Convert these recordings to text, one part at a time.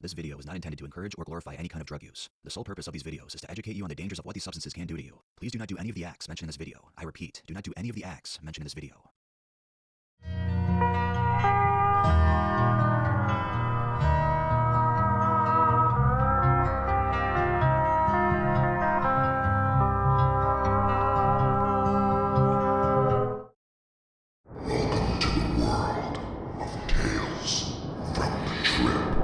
This video is not intended to encourage or glorify any kind of drug use. The sole purpose of these videos is to educate you on the dangers of what these substances can do to you. Please do not do any of the acts mentioned in this video. I repeat, do not do any of the acts mentioned in this video. Welcome to the world of Tales from the Trip.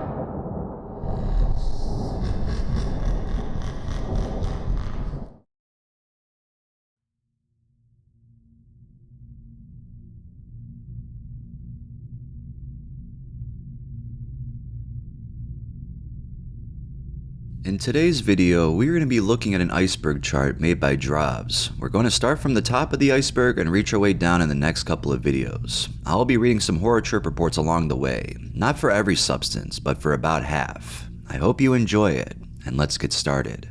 In today's video, we're going to be looking at an iceberg chart made by Dravs. We're going to start from the top of the iceberg and reach our way down in the next couple of videos. I'll be reading some horror trip reports along the way, not for every substance, but for about half. I hope you enjoy it, and let's get started.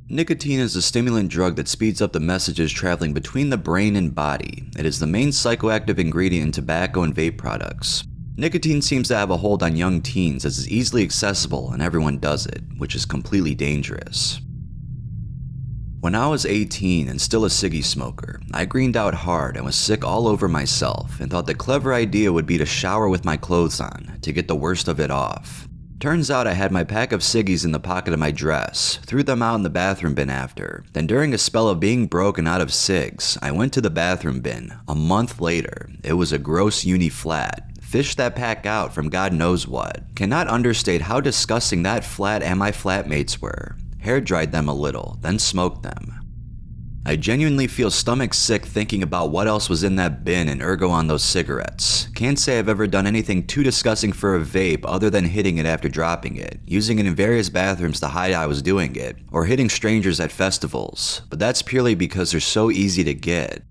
Nicotine is a stimulant drug that speeds up the messages traveling between the brain and body. It is the main psychoactive ingredient in tobacco and vape products. Nicotine seems to have a hold on young teens as it's easily accessible and everyone does it, which is completely dangerous. When I was 18 and still a ciggy smoker, I greened out hard and was sick all over myself and thought the clever idea would be to shower with my clothes on to get the worst of it off. Turns out I had my pack of ciggies in the pocket of my dress, threw them out in the bathroom bin after. Then during a spell of being broken out of cigs, I went to the bathroom bin. A month later, it was a gross uni flat. Fished that pack out from God knows what. Cannot understate how disgusting that flat and my flatmates were. Hair dried them a little, then smoked them. I genuinely feel stomach sick thinking about what else was in that bin and ergo on those cigarettes. Can't say I've ever done anything too disgusting for a vape other than hitting it after dropping it, using it in various bathrooms to hide I was doing it, or hitting strangers at festivals, but that's purely because they're so easy to get.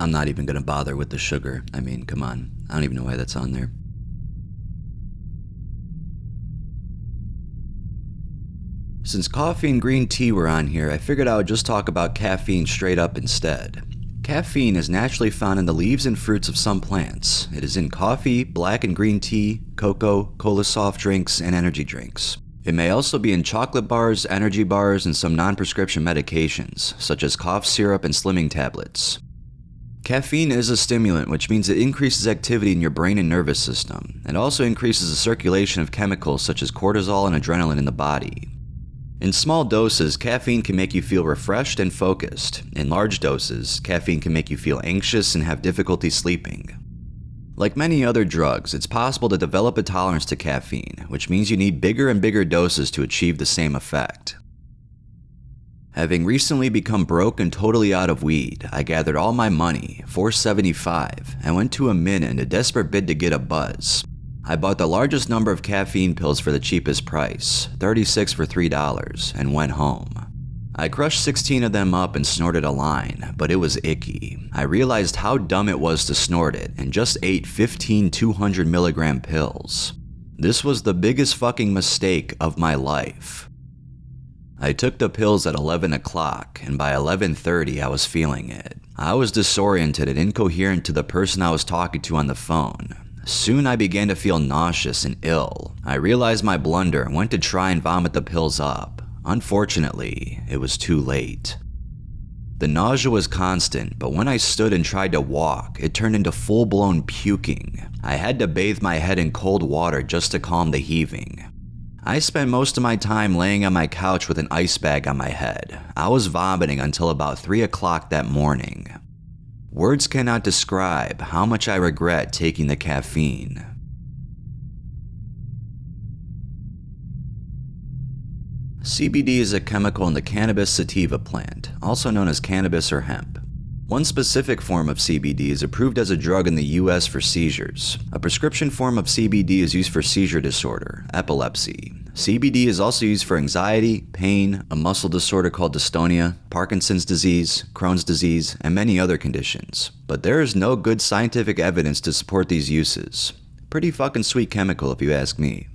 I'm not even gonna bother with the sugar. I mean, come on. I don't even know why that's on there. Since coffee and green tea were on here, I figured I would just talk about caffeine straight up instead. Caffeine is naturally found in the leaves and fruits of some plants. It is in coffee, black and green tea, cocoa, cola soft drinks, and energy drinks. It may also be in chocolate bars, energy bars, and some non-prescription medications, such as cough syrup and slimming tablets. Caffeine is a stimulant, which means it increases activity in your brain and nervous system. It also increases the circulation of chemicals such as cortisol and adrenaline in the body. In small doses, caffeine can make you feel refreshed and focused. In large doses, caffeine can make you feel anxious and have difficulty sleeping. Like many other drugs, it's possible to develop a tolerance to caffeine, which means you need bigger and bigger doses to achieve the same effect. Having recently become broke and totally out of weed, I gathered all my money, $4.75, and went to a mint in a desperate bid to get a buzz. I bought the largest number of caffeine pills for the cheapest price, 36 for $3, and went home. I crushed 16 of them up and snorted a line, but it was icky. I realized how dumb it was to snort it and just ate 15 200 milligram pills. This was the biggest fucking mistake of my life. I took the pills at 11 o'clock, and by 11:30 I was feeling it. I was disoriented and incoherent to the person I was talking to on the phone. Soon I began to feel nauseous and ill. I realized my blunder and went to try and vomit the pills up. Unfortunately, it was too late. The nausea was constant, but when I stood and tried to walk, it turned into full-blown puking. I had to bathe my head in cold water just to calm the heaving. I spent most of my time laying on my couch with an ice bag on my head. I was vomiting until about 3 o'clock that morning. Words cannot describe how much I regret taking the caffeine. CBD is a chemical in the cannabis sativa plant, also known as cannabis or hemp. One specific form of CBD is approved as a drug in the US for seizures. A prescription form of CBD is used for seizure disorder, epilepsy. CBD is also used for anxiety, pain, a muscle disorder called dystonia, Parkinson's disease, Crohn's disease, and many other conditions. But there is no good scientific evidence to support these uses. Pretty fucking sweet chemical if you ask me.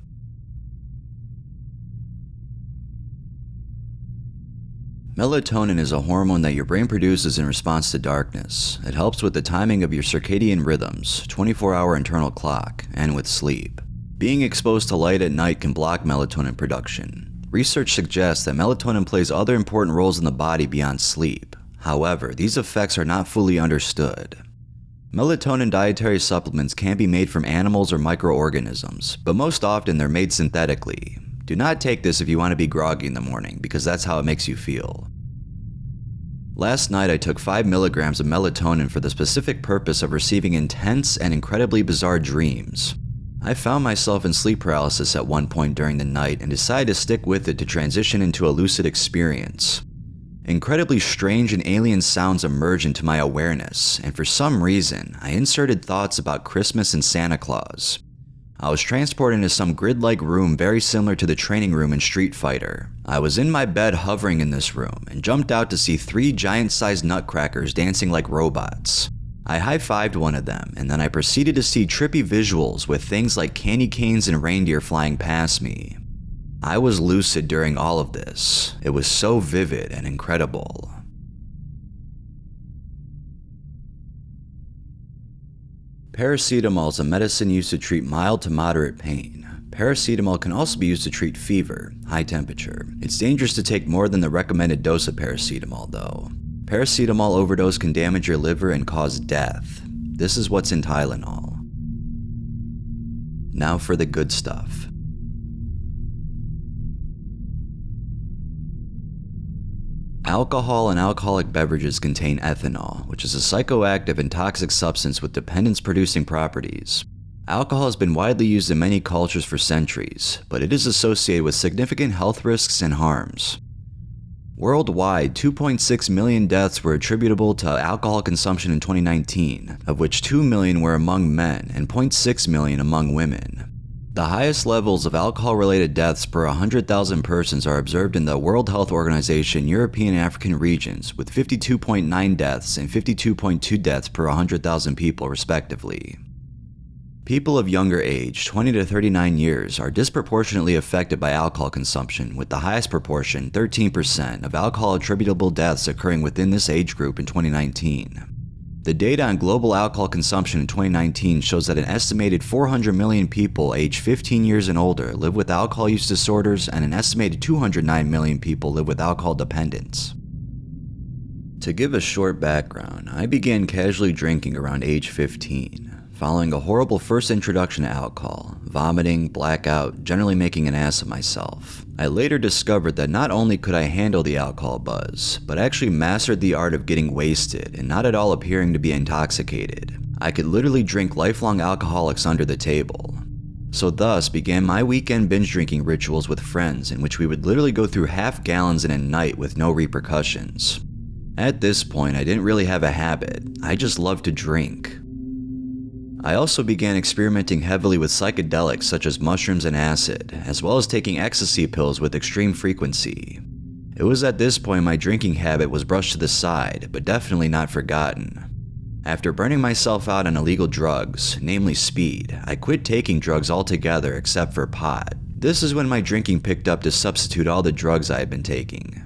Melatonin is a hormone that your brain produces in response to darkness. It helps with the timing of your circadian rhythms, 24-hour internal clock, and with sleep. Being exposed to light at night can block melatonin production. Research suggests that melatonin plays other important roles in the body beyond sleep. However, these effects are not fully understood. Melatonin dietary supplements can be made from animals or microorganisms, but most often they're made synthetically. Do not take this if you want to be groggy in the morning, because that's how it makes you feel. Last night I took 5 milligrams of melatonin for the specific purpose of receiving intense and incredibly bizarre dreams. I found myself in sleep paralysis at one point during the night and decided to stick with it to transition into a lucid experience. Incredibly strange and alien sounds emerged into my awareness, and for some reason, I inserted thoughts about Christmas and Santa Claus. I was transported into some grid-like room very similar to the training room in Street Fighter. I was in my bed hovering in this room and jumped out to see 3 giant-sized nutcrackers dancing like robots. I high-fived one of them, and then I proceeded to see trippy visuals with things like candy canes and reindeer flying past me. I was lucid during all of this. It was so vivid and incredible. Paracetamol is a medicine used to treat mild to moderate pain. Paracetamol can also be used to treat fever, high temperature. It's dangerous to take more than the recommended dose of paracetamol, though. Paracetamol overdose can damage your liver and cause death. This is what's in Tylenol. Now for the good stuff. Alcohol and alcoholic beverages contain ethanol, which is a psychoactive and toxic substance with dependence-producing properties. Alcohol has been widely used in many cultures for centuries, but it is associated with significant health risks and harms. Worldwide, 2.6 million deaths were attributable to alcohol consumption in 2019, of which 2 million were among men and 0.6 million among women. The highest levels of alcohol-related deaths per 100,000 persons are observed in the World Health Organization European and African regions, with 52.9 deaths and 52.2 deaths per 100,000 people, respectively. People of younger age, 20 to 39 years, are disproportionately affected by alcohol consumption, with the highest proportion, 13%, of alcohol-attributable deaths occurring within this age group in 2019. The data on global alcohol consumption in 2019 shows that an estimated 400 million people aged 15 years and older live with alcohol use disorders, and an estimated 209 million people live with alcohol dependence. To give a short background, I began casually drinking around age 15. Following a horrible first introduction to alcohol, vomiting, blackout, generally making an ass of myself. I later discovered that not only could I handle the alcohol buzz, but actually mastered the art of getting wasted and not at all appearing to be intoxicated. I could literally drink lifelong alcoholics under the table. So thus began my weekend binge drinking rituals with friends, in which we would literally go through half gallons in a night with no repercussions. At this point, I didn't really have a habit. I just loved to drink. I also began experimenting heavily with psychedelics such as mushrooms and acid, as well as taking ecstasy pills with extreme frequency. It was at this point my drinking habit was brushed to the side, but definitely not forgotten. After burning myself out on illegal drugs, namely speed, I quit taking drugs altogether except for pot. This is when my drinking picked up to substitute all the drugs I had been taking.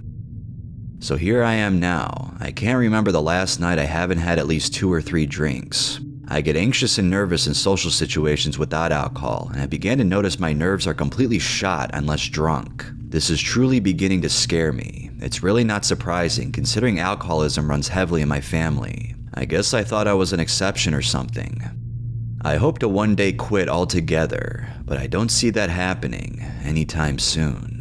So here I am now. I can't remember the last night I haven't had at least 2 or 3 drinks. I get anxious and nervous in social situations without alcohol, and I began to notice my nerves are completely shot unless drunk. This is truly beginning to scare me. It's really not surprising, considering alcoholism runs heavily in my family. I guess I thought I was an exception or something. I hope to one day quit altogether, but I don't see that happening anytime soon.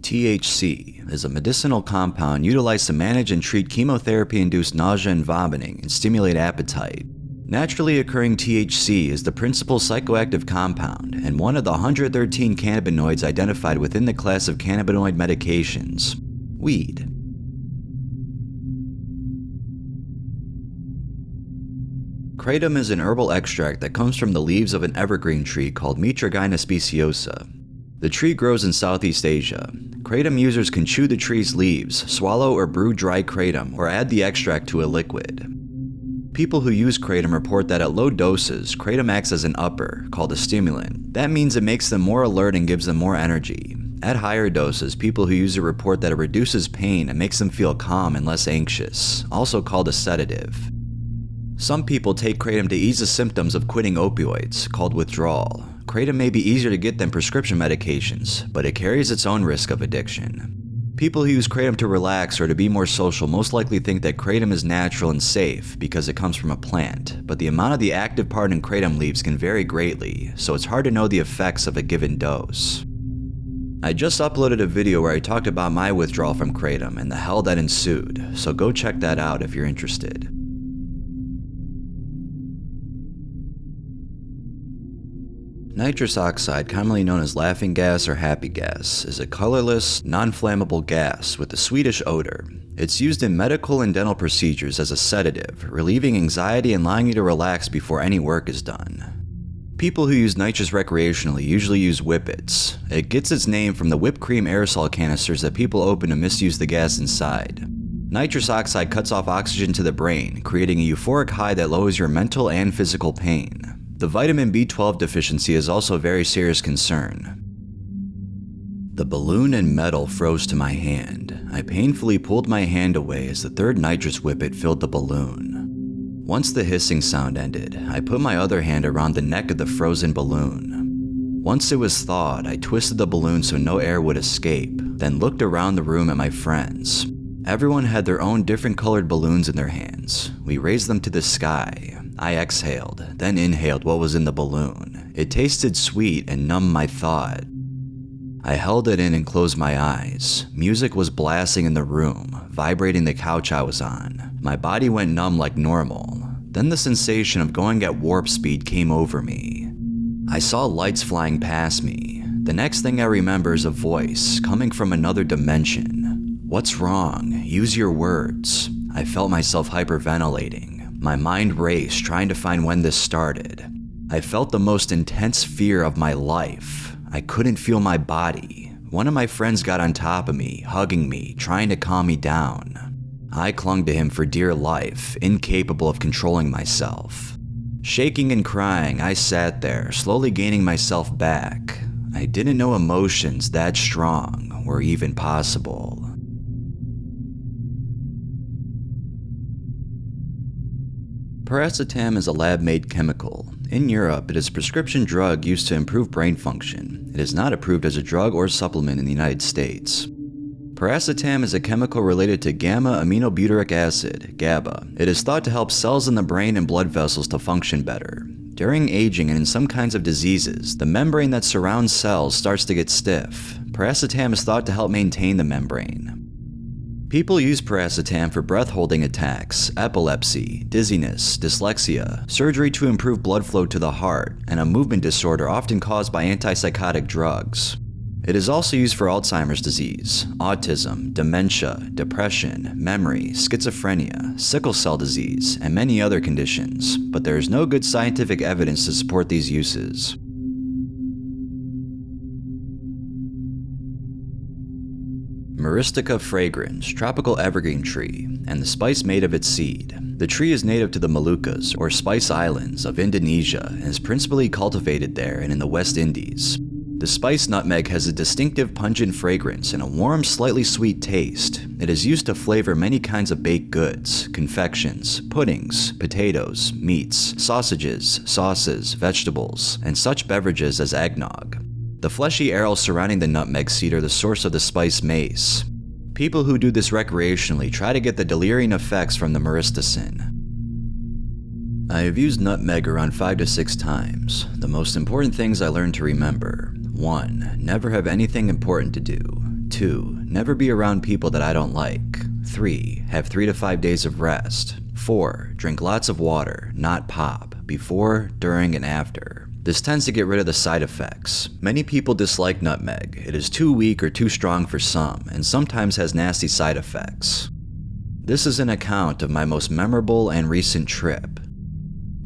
THC is a medicinal compound utilized to manage and treat chemotherapy-induced nausea and vomiting and stimulate appetite. Naturally occurring THC is the principal psychoactive compound and one of the 113 cannabinoids identified within the class of cannabinoid medications. Weed. Kratom is an herbal extract that comes from the leaves of an evergreen tree called Mitragyna speciosa. The tree grows in Southeast Asia. Kratom users can chew the tree's leaves, swallow or brew dry kratom, or add the extract to a liquid. People who use Kratom report that at low doses, Kratom acts as an upper, called a stimulant. That means it makes them more alert and gives them more energy. At higher doses, people who use it report that it reduces pain and makes them feel calm and less anxious, also called a sedative. Some people take Kratom to ease the symptoms of quitting opioids, called withdrawal. Kratom may be easier to get than prescription medications, but it carries its own risk of addiction. People who use Kratom to relax or to be more social most likely think that Kratom is natural and safe because it comes from a plant, but the amount of the active part in Kratom leaves can vary greatly, so it's hard to know the effects of a given dose. I just uploaded a video where I talked about my withdrawal from Kratom and the hell that ensued, so go check that out if you're interested. Nitrous oxide, commonly known as laughing gas or happy gas, is a colorless, non-flammable gas with a sweetish odor. It's used in medical and dental procedures as a sedative, relieving anxiety and allowing you to relax before any work is done. People who use nitrous recreationally usually use whippets. It gets its name from the whipped cream aerosol canisters that people open to misuse the gas inside. Nitrous oxide cuts off oxygen to the brain, creating a euphoric high that lowers your mental and physical pain. The vitamin B12 deficiency is also a very serious concern. The balloon and metal froze to my hand. I painfully pulled my hand away as the third nitrous whippet filled the balloon. Once the hissing sound ended, I put my other hand around the neck of the frozen balloon. Once it was thawed, I twisted the balloon so no air would escape, then looked around the room at my friends. Everyone had their own different colored balloons in their hands. We raised them to the sky. I exhaled, then inhaled what was in the balloon. It tasted sweet and numbed my thought. I held it in and closed my eyes. Music was blasting in the room, vibrating the couch I was on. My body went numb like normal. Then the sensation of going at warp speed came over me. I saw lights flying past me. The next thing I remember is a voice coming from another dimension. "What's wrong? Use your words." I felt myself hyperventilating. My mind raced, trying to find when this started. I felt the most intense fear of my life. I couldn't feel my body. One of my friends got on top of me, hugging me, trying to calm me down. I clung to him for dear life, incapable of controlling myself. Shaking and crying, I sat there, slowly gaining myself back. I didn't know emotions that strong were even possible. Paracetam is a lab-made chemical. In Europe, it is a prescription drug used to improve brain function. It is not approved as a drug or supplement in the United States. Piracetam is a chemical related to gamma-aminobutyric acid, GABA. It is thought to help cells in the brain and blood vessels to function better. During aging and in some kinds of diseases, the membrane that surrounds cells starts to get stiff. Piracetam is thought to help maintain the membrane. People use Piracetam for breath-holding attacks, epilepsy, dizziness, dyslexia, surgery to improve blood flow to the heart, and a movement disorder often caused by antipsychotic drugs. It is also used for Alzheimer's disease, autism, dementia, depression, memory, schizophrenia, sickle cell disease, and many other conditions, but there is no good scientific evidence to support these uses. Myristica fragrans, tropical evergreen tree, and the spice made of its seed. The tree is native to the Moluccas, or Spice Islands, of Indonesia, and is principally cultivated there and in the West Indies. The spice nutmeg has a distinctive pungent fragrance and a warm, slightly sweet taste. It is used to flavor many kinds of baked goods, confections, puddings, potatoes, meats, sausages, sauces, vegetables, and such beverages as eggnog. The fleshy arrows surrounding the nutmeg seed are the source of the spice mace. People who do this recreationally try to get the delirium effects from the myristicin. I have used nutmeg around 5 to 6 times. The most important things I learned to remember: 1. Never have anything important to do. 2. Never be around people that I don't like. 3. Have 3 to 5 days of rest. 4. Drink lots of water, not pop, before, during, and after. This tends to get rid of the side effects. Many people dislike nutmeg. It is too weak or too strong for some, and sometimes has nasty side effects. This is an account of my most memorable and recent trip.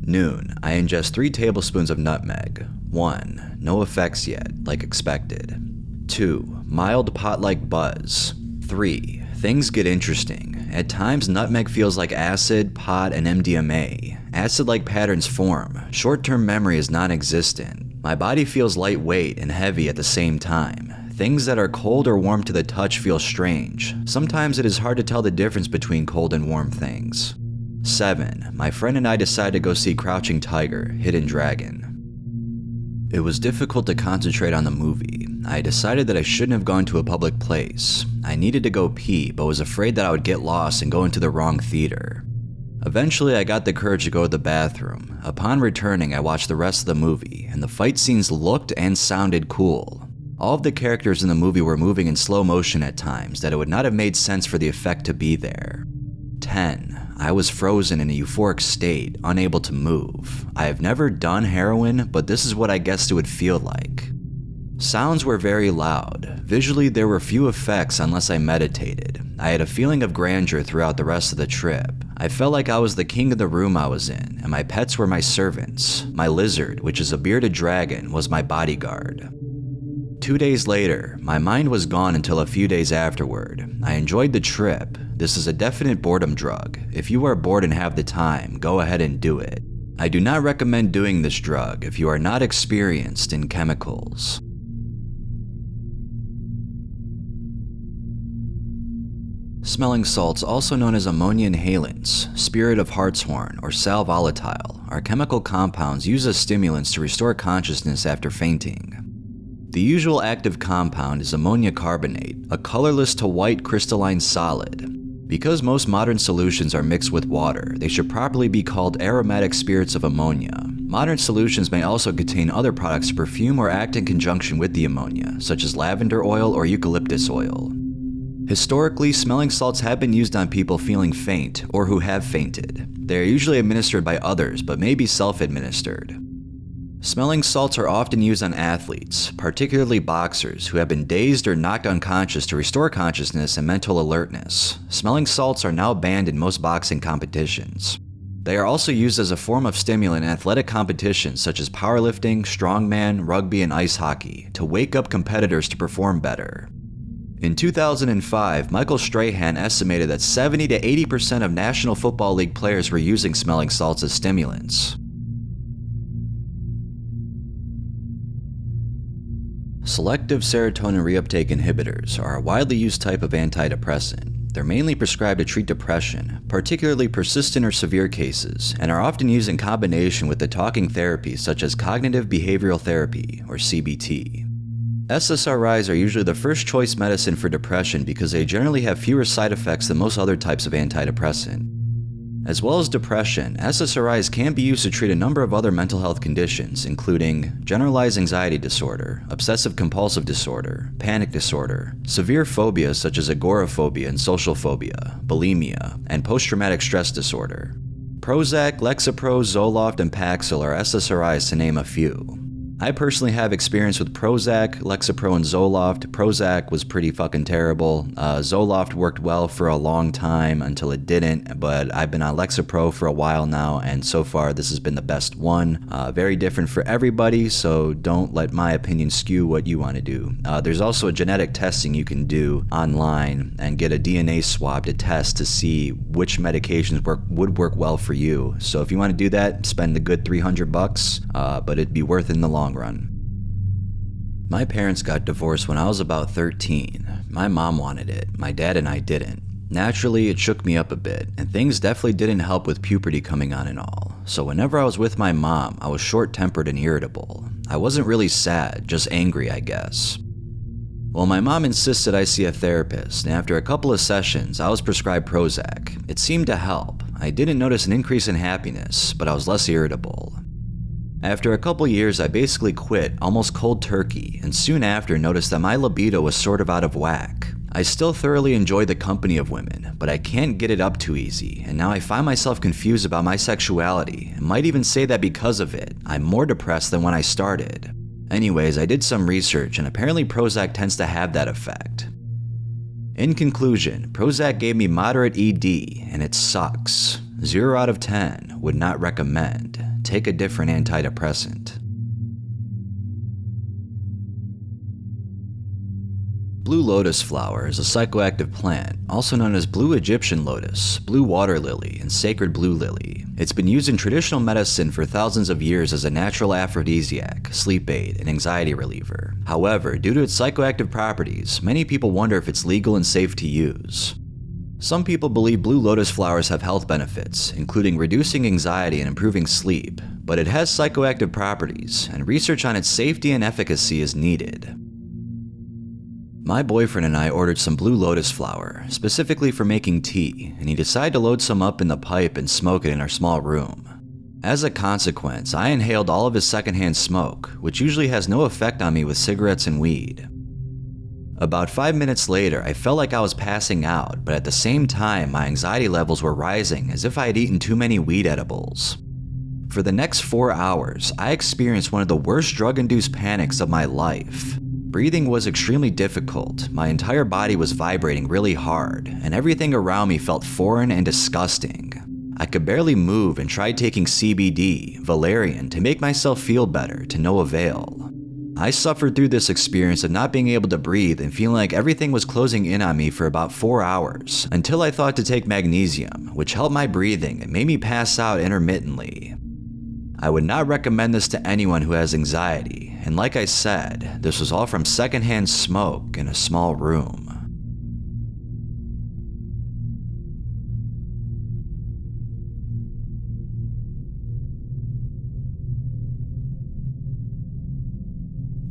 Noon, I ingest 3 tablespoons of nutmeg. 1. No effects yet, like expected. 2. Mild pot-like buzz. 3. Things get interesting. At times, nutmeg feels like acid, pot, and MDMA. Acid-like patterns form. Short-term memory is non-existent. My body feels lightweight and heavy at the same time. Things that are cold or warm to the touch feel strange. Sometimes it is hard to tell the difference between cold and warm things. 7. My friend and I decided to go see Crouching Tiger, Hidden Dragon. It was difficult to concentrate on the movie. I decided that I shouldn't have gone to a public place. I needed to go pee, but was afraid that I would get lost and go into the wrong theater. Eventually, I got the courage to go to the bathroom. Upon returning, I watched the rest of the movie, and the fight scenes looked and sounded cool. All of the characters in the movie were moving in slow motion at times that it would not have made sense for the effect to be there. 10. I was frozen in a euphoric state, unable to move. I have never done heroin, but this is what I guessed it would feel like. Sounds were very loud. Visually, there were few effects unless I meditated. I had a feeling of grandeur throughout the rest of the trip. I felt like I was the king of the room I was in, and my pets were my servants. My lizard, which is a bearded dragon, was my bodyguard. 2 days later, my mind was gone until a few days afterward. I enjoyed the trip. This is a definite boredom drug. If you are bored and have the time, go ahead and do it. I do not recommend doing this drug if you are not experienced in chemicals. Smelling salts, also known as ammonia inhalants, spirit of hartshorn, or sal volatile, are chemical compounds used as stimulants to restore consciousness after fainting. The usual active compound is ammonia carbonate, a colorless to white crystalline solid. Because most modern solutions are mixed with water, they should properly be called aromatic spirits of ammonia. Modern solutions may also contain other products to perfume or act in conjunction with the ammonia, such as lavender oil or eucalyptus oil. Historically, smelling salts have been used on people feeling faint or who have fainted. They are usually administered by others, but may be self-administered. Smelling salts are often used on athletes, particularly boxers, who have been dazed or knocked unconscious to restore consciousness and mental alertness. Smelling salts are now banned in most boxing competitions. They are also used as a form of stimulant in athletic competitions such as powerlifting, strongman, rugby, and ice hockey, to wake up competitors to perform better. In 2005, Michael Strahan estimated that 70 to 80% of National Football League players were using smelling salts as stimulants. Selective serotonin reuptake inhibitors are a widely used type of antidepressant. They're mainly prescribed to treat depression, particularly persistent or severe cases, and are often used in combination with the talking therapies such as cognitive behavioral therapy, or CBT. SSRIs are usually the first choice medicine for depression because they generally have fewer side effects than most other types of antidepressant. As well as depression, SSRIs can be used to treat a number of other mental health conditions, including generalized anxiety disorder, obsessive-compulsive disorder, panic disorder, severe phobias such as agoraphobia and social phobia, bulimia, and post-traumatic stress disorder. Prozac, Lexapro, Zoloft, and Paxil are SSRIs to name a few. I personally have experience with Prozac, Lexapro, and Zoloft. Prozac was pretty fucking terrible. Zoloft worked well for a long time until it didn't, but I've been on Lexapro for a while now, and so far this has been the best one. Very different for everybody, so don't let my opinion skew what you want to do. There's also a genetic testing you can do online and get a DNA swab to test to see which medications would work well for you. So if you want to do that, spend a good $300, but it'd be worth it in the long run. My parents got divorced when I was about 13. My mom wanted it, my dad and I didn't. Naturally, it shook me up a bit, and things definitely didn't help with puberty coming on and all. So whenever I was with my mom, I was short-tempered and irritable. I wasn't really sad, just angry, I guess. Well, my mom insisted I see a therapist, and after a couple of sessions, I was prescribed Prozac. It seemed to help. I didn't notice an increase in happiness, but I was less irritable. After a couple years, I basically quit almost cold turkey, and soon after noticed that my libido was sort of out of whack. I still thoroughly enjoy the company of women, but I can't get it up too easy, and now I find myself confused about my sexuality, and might even say that because of it, I'm more depressed than when I started. Anyways, I did some research, and apparently Prozac tends to have that effect. In conclusion, Prozac gave me moderate ED, and it sucks. 0 out of 10, would not recommend. Take a different antidepressant. Blue lotus flower is a psychoactive plant, also known as blue Egyptian lotus, blue water lily, and sacred blue lily. It's been used in traditional medicine for thousands of years as a natural aphrodisiac, sleep aid, and anxiety reliever. However, due to its psychoactive properties, many people wonder if it's legal and safe to use. Some people believe blue lotus flowers have health benefits, including reducing anxiety and improving sleep, but it has psychoactive properties, and research on its safety and efficacy is needed. My boyfriend and I ordered some blue lotus flower, specifically for making tea, and he decided to load some up in the pipe and smoke it in our small room. As a consequence, I inhaled all of his secondhand smoke, which usually has no effect on me with cigarettes and weed. About 5 minutes later, I felt like I was passing out, but at the same time, my anxiety levels were rising as if I had eaten too many weed edibles. For the next 4 hours, I experienced one of the worst drug-induced panics of my life. Breathing was extremely difficult, my entire body was vibrating really hard, and everything around me felt foreign and disgusting. I could barely move and tried taking CBD, valerian, to make myself feel better, to no avail. I suffered through this experience of not being able to breathe and feeling like everything was closing in on me for about 4 hours, until I thought to take magnesium, which helped my breathing and made me pass out intermittently. I would not recommend this to anyone who has anxiety, and like I said, this was all from secondhand smoke in a small room.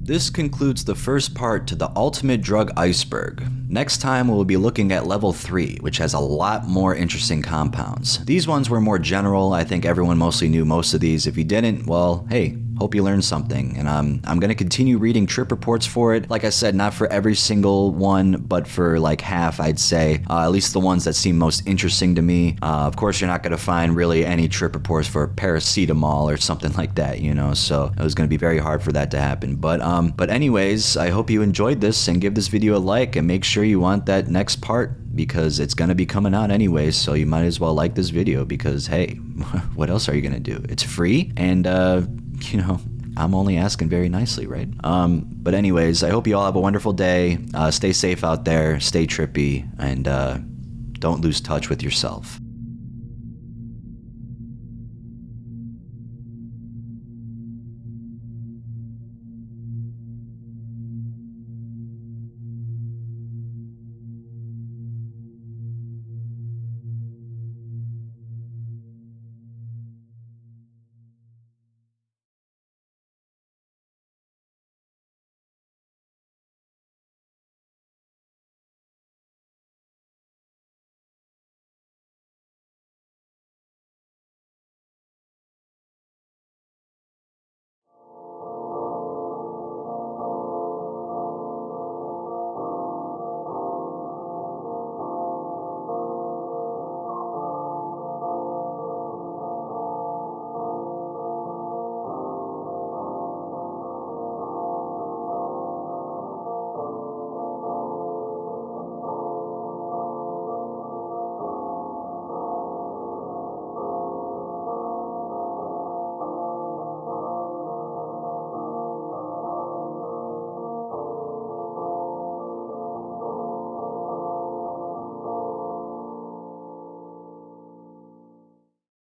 This concludes the first part to the ultimate drug Iceberg. Next time we'll be looking at level 3, which has a lot more interesting compounds. These ones were more general. I think everyone mostly knew most of these. If you didn't, well, hey, hope you learned something. And I'm gonna continue reading trip reports for it. Like I said, not for every single one, but for like half, I'd say. At least the ones that seem most interesting to me. Of course, you're not gonna find really any trip reports for Paracetamol or something like that, you know, so it was gonna be very hard for that to happen. But anyways, I hope you enjoyed this, and give this video a like, and make sure you want that next part, because it's gonna be coming out anyways, so you might as well like this video, because hey, what else are you gonna do? It's free, and you know, I'm only asking very nicely, right? But anyways, I hope you all have a wonderful day. Stay safe out there, stay trippy, and don't lose touch with yourself.